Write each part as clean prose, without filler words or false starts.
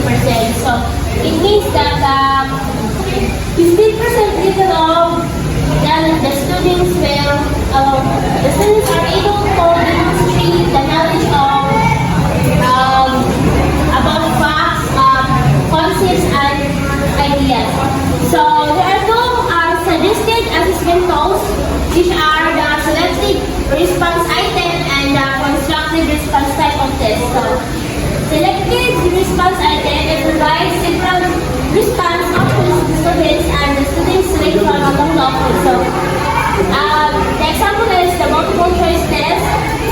50%. So it means that 50% little of the students are able to demonstrate the knowledge of about facts, concepts, and ideas. So there are two suggested assessment tools, which are the selective response item and the constructive response type of test. So selective response item, it provides several response options to students and the students select from among the options. So the example is the multiple choice test,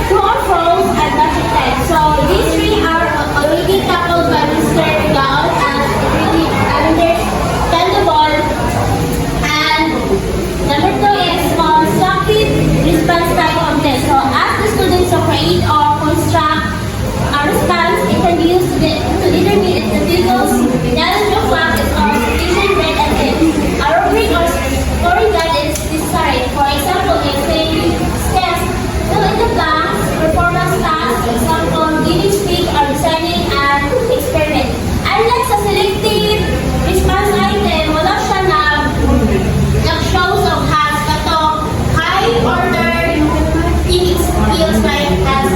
true or false, and logic test. So these three are already tackled by Mr. Gaon and really understandable. And number two is constructive response type of test. So ask the students to create or construct a response. It can be used to determine if the pupils' knowledge of facts is of sufficient breadth and depth. A rubric or scoring guide is necessary. For example, if they steps, fill in the blanks, performance tasks, example, giving speech or designing an experiment. Unlike sa selective response item, wala siya nag-shows of has kato high order thinking skills like has.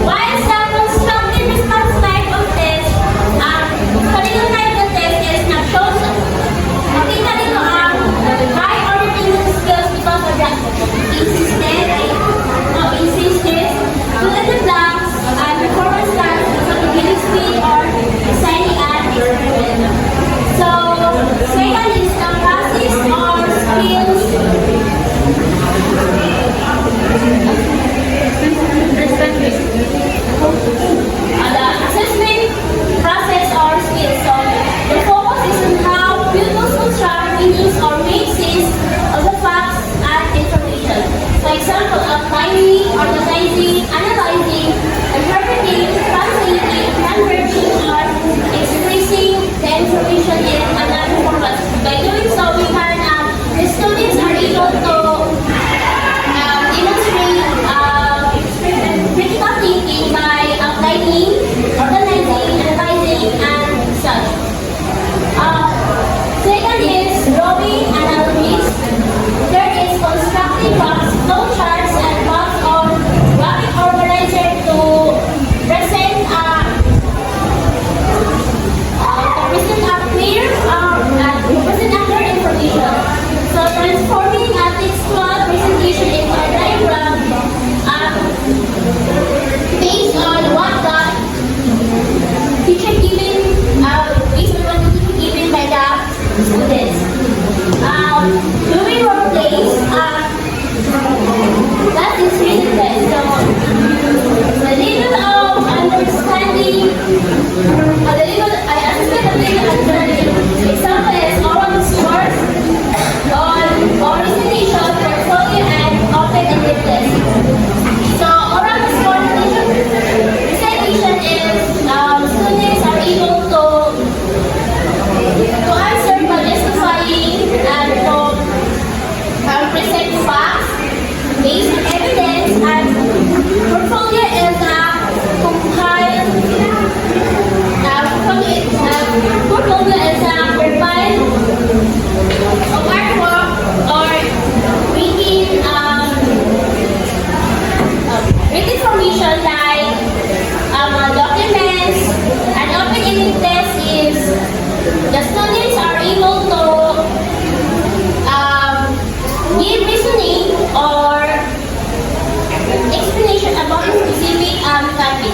While sa constructive response type of test, kanina type of test is nag-shows makita nito ang high order thinking skills because of the insistence to let the blanks and performance tasks because of giving speech or designing an experiment. So, second is the process or skills. The assessment process or skills. So, the focus is on how pupils construct meanings or make sense of the facts and information. For example, outlining, organizing, analyzing, interpreting, translating, converting, or expressing the information in another format. By doing so, we can, the students are able to demonstrate critical thinking by outlining, organizing, analyzing, and such. Second is drawing analogies. Third is constructing box, flow charts, and box or graphic organizer to present clear information. So transforming a textual presentation into a diagram based on what the teacher given, by the students. During workplace, that is really best. So the level of understanding, I understand the level of understanding. Example is oral discourse, or presentation, portfolio, and open-ended test. So oral discourse presentation is students are able to answer by justifying and to present facts based on evidence, and portfolio is provide a artwork or written information like documents. An open-ended test is the students are able to give reasoning or explanation about a specific topic.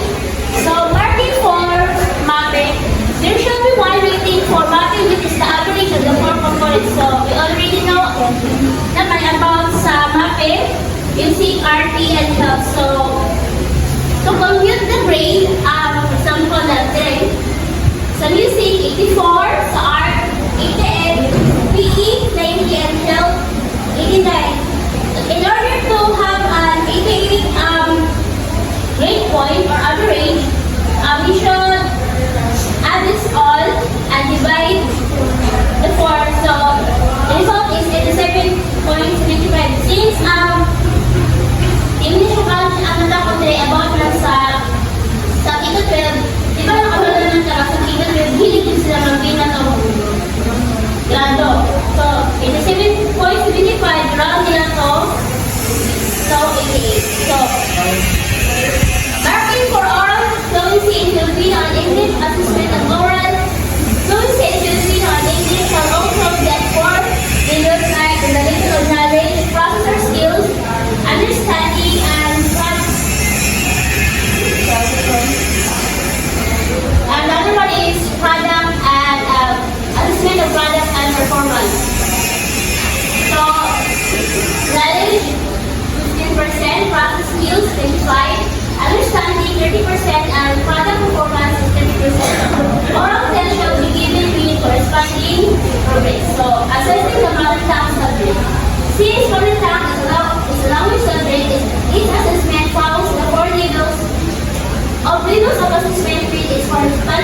So marking for mapping, there should be one rating for mapping, which is the average of the four components. So we already know naman about sa mapping using RT and health. So to compute the grade, example natin, sa music 84, sa art 88, PE 90, and health 89. In order to have an 88 grade point or average, we should add this all and divide the 4. So the result is 87.75. Since hindi siya ang natakot about lang sa Kiko 12, di ba nakawala ng sa Kiko 12, hilig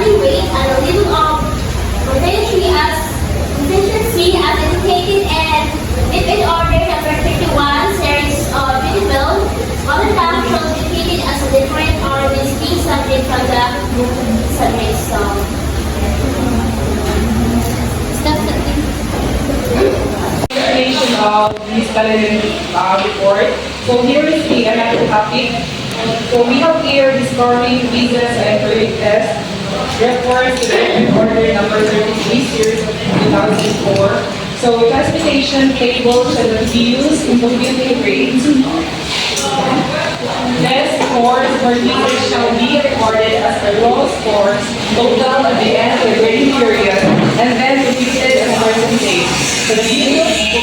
evaluate the level of proficiency as indicated and if in order number 31 series of Univille, modern tongue shall be treated as a different or distinct subject from the subject. So, step Explanation of this calendar report. So here is the another topic. So we have here discovering quizzes and periodic tests. Reports to the order number 33 series of 2004. So classification table shall be used in computing grades. Test scores for quizzes shall be recorded as the raw scores total at the end of the grading period and then computed as percentage. So the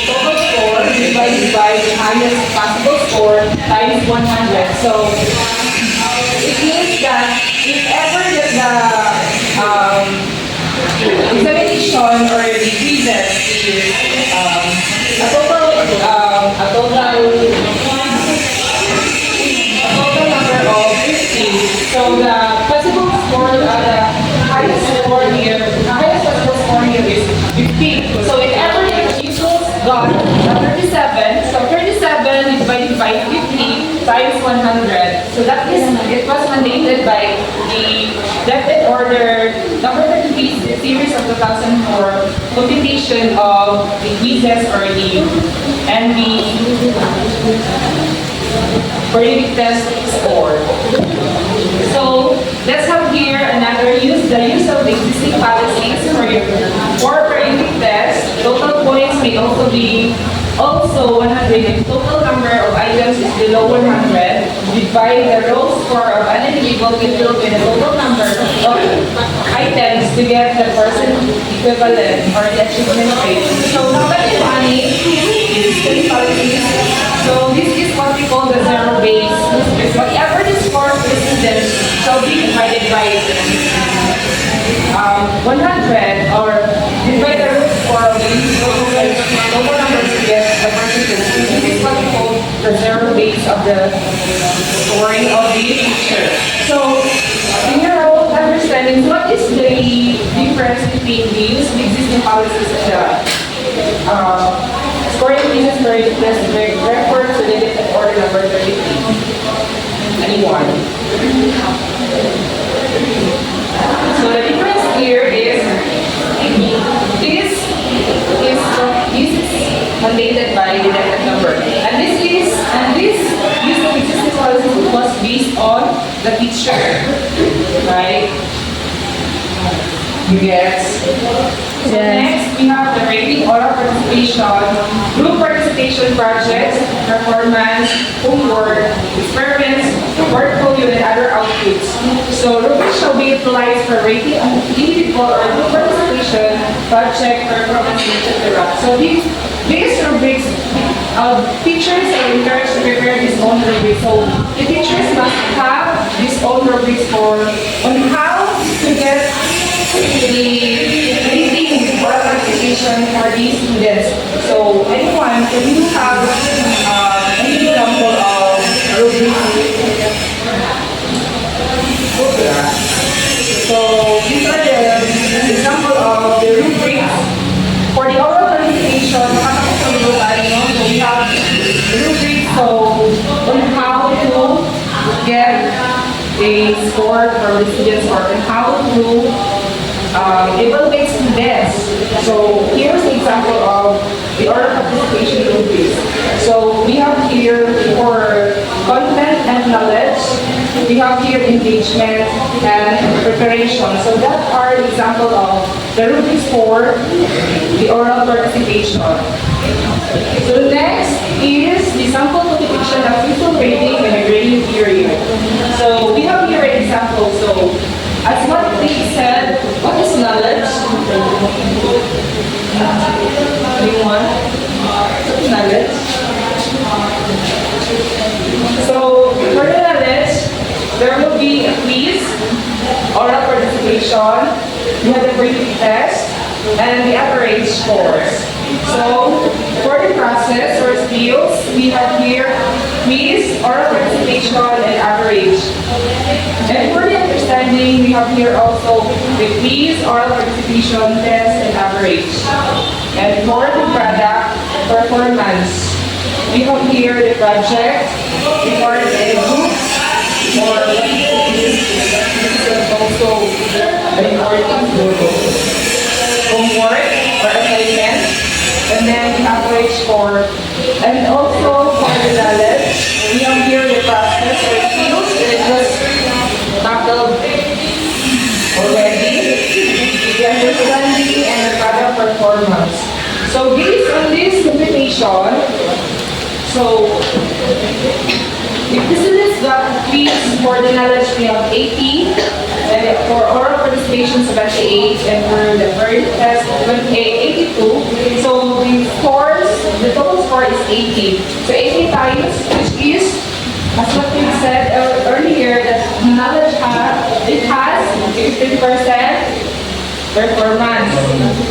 total score divided by the highest possible score times 100. So it means that if ever the examination or the quizzes is a total number of 50. So the possible score, the highest score here, the highest possible score here is 50. So if ever you got 37, so 37 divided by 50 times 100. So that is, it was mandated by the Depth Order number 33 series of 2004 computation of the quizzes or the periodic test score. So let's have here another the use of the existing policies for periodic test. Total points may also be 100 if total number of items is below 100. Divide the raw score of an individual filled with the total number of items to get the person equivalent or the achievement rate. So number 20 is policies. So this is what we call the zero base. Whatever the score of the student shall be divided by 100 or divide the root score of the total number to get the percentage. This is what we call the zero base of the scoring of the teacher. So in your own understanding, what is the difference between the use of existing policies and the scoring quizzes for test records related to order number 33? Anyone? So the difference here is this is mandated by the data number, and this use of existing policies was based on the teacher, right? Yes. So next, we have the rating, oral participation, group participation projects, performance, homework, experiments, portfolio, and other outputs. So rubrics shall be utilized for rating individual or group participation, project, performance, etc. So these rubrics, teachers are encouraged to prepare this own rubrics. So the teachers must have this own rubrics on how to get the rating or participation for these students. So anyone, can you have any example of rubrics? So these are the example of the rubrics for the oral participation. So we have rubrics on how to get a score for the students or on how to evaluate students. So here's the example of the oral participation rubrics. So we have here for content and knowledge, we have here engagement and preparation. So that are the example of the rubrics for the oral participation. So next is the sample notification of physical grading and the grading period. So we have here an example. So as what they said, what is knowledge? Anyone? Knowledge? So for the knowledge, there will be a quiz, oral participation, we have the briefing test, and the average scores. So For the process or skills, we have here quiz, oral participation, and average. And for the understanding, we have here also the quiz, oral participation, test, and average. And for the product performance, we have here the project, we are in groups, or this is also an important homework or assignment, and then the average score. And also for the knowledge, we have here the process or skills that it was tackled already, the understanding and the product performance. So based on this combination, so if the students got quiz for the knowledge, we have 80, and for oral participation 78, and for the first test 82. So the scores, the total score is 80. So 80 times, which is, as what we said earlier, that knowledge has 50% performance.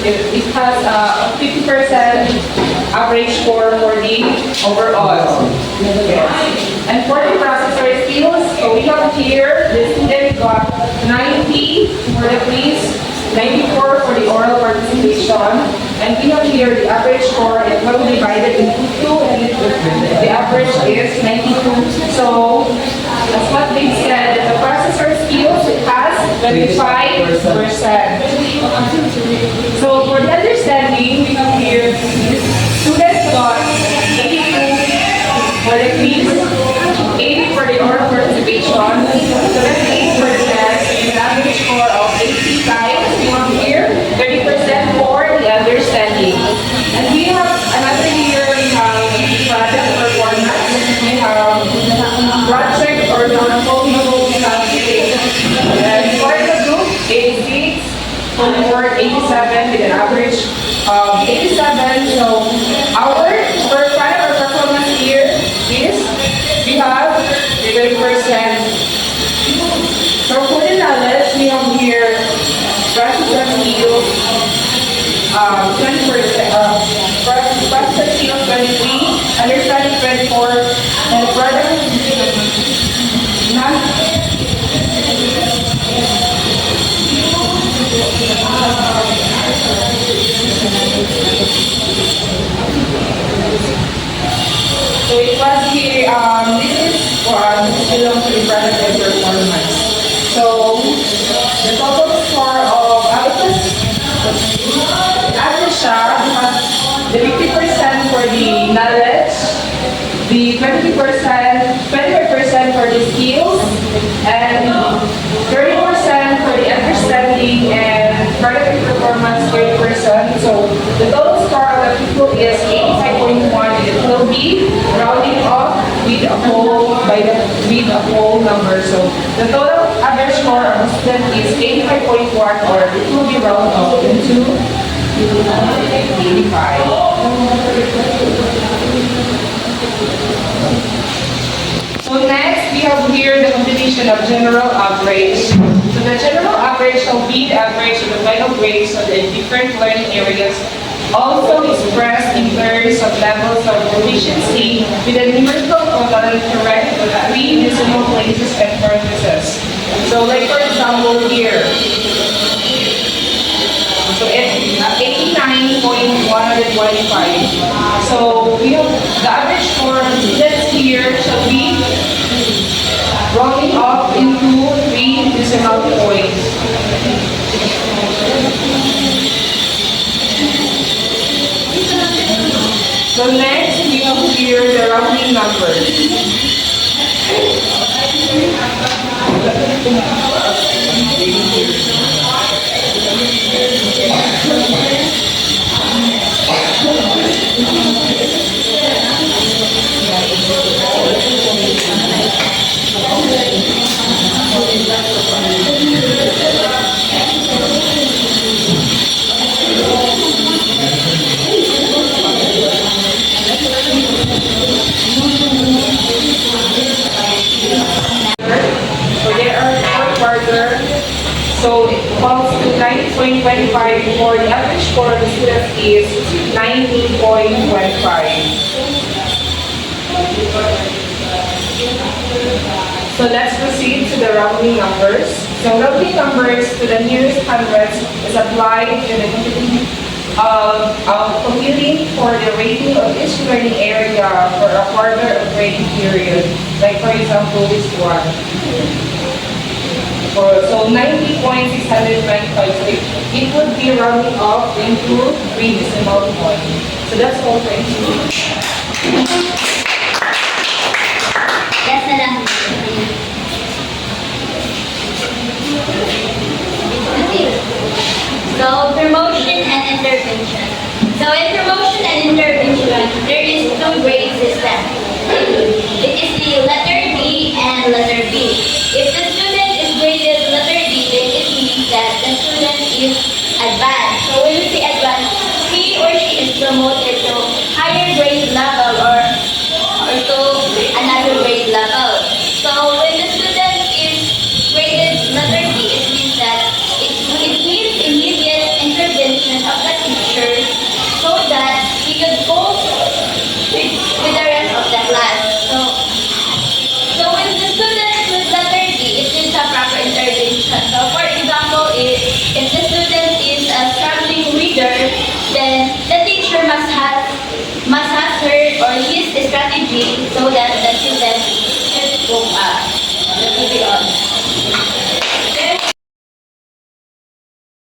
It has a 50% average score for the overall. Yes. And for the processor skills, so we have here, the student got 90 for the quiz, 94 for the oral participation, and we have here the average score, it will be divided into 2, and the average is 92. So, that's what they said, the processor skills, it has 25%. So, for the understanding, we have here, students got 82 for the quiz, 80 for the oral participation, 78 for the test, and an average score of 80 times. We have here 30% for the understanding. And we have another here, we have product performance, we have project or non-functional calculation. And for the group, 86, for 87 with an average of 87. So our product or performance here is we have 30%. So for the knowledge, we have here process skills 20%, process skills 23, understanding 24, and product so it was here, this is belong to the product and performance. So the total score of Atisha has the 50% for the knowledge, the 25% for the skills, and 30% for the understanding, and product and performance 30%. So the total score of the people is 85.1, and it will be rounding off with a whole number. So the total average score of a student is 85.1, or it will be rounded off into 85. So next, we have here the combination of general average. So the general average shall be the average of the final grades of the different learning areas, also expressed in terms of levels of proficiency with a numerical total correct with 3 decimal places and parentheses. So like for example here, so it's 89.125. So we have the average score of students here shall be rounding off into 3 decimal points. So next, we have here the rounding numbers. So there are 4 quarter. So it falls to 9.25 95 for the average score of the student is 90.15. So let's proceed to the rounding numbers. So rounding numbers to the nearest hundreds is applied to the computing for the rating of each learning area for a quarter of grading period. Like for example, this one. So 90.695. So it would be rounding off into 3 decimal points. So that's all. Thank you. Yes na lang. Okay. So, promotion and intervention. So, in promotion and intervention, there is two grade system. It is the letter D and letter B. If the student is graded letter D, then it means that the student is advanced. So, when we say advanced, he or she is promoted to higher grade level or to another grade level. So when the student is graded letter D, it means that it needs immediate intervention of the teacher so that he could cope with the rest of the class. So when the student with letter D, it needs a proper intervention. So for example, if the student is a struggling reader, then the teacher must have her or his strategy so that the student should go up. Let's move it on.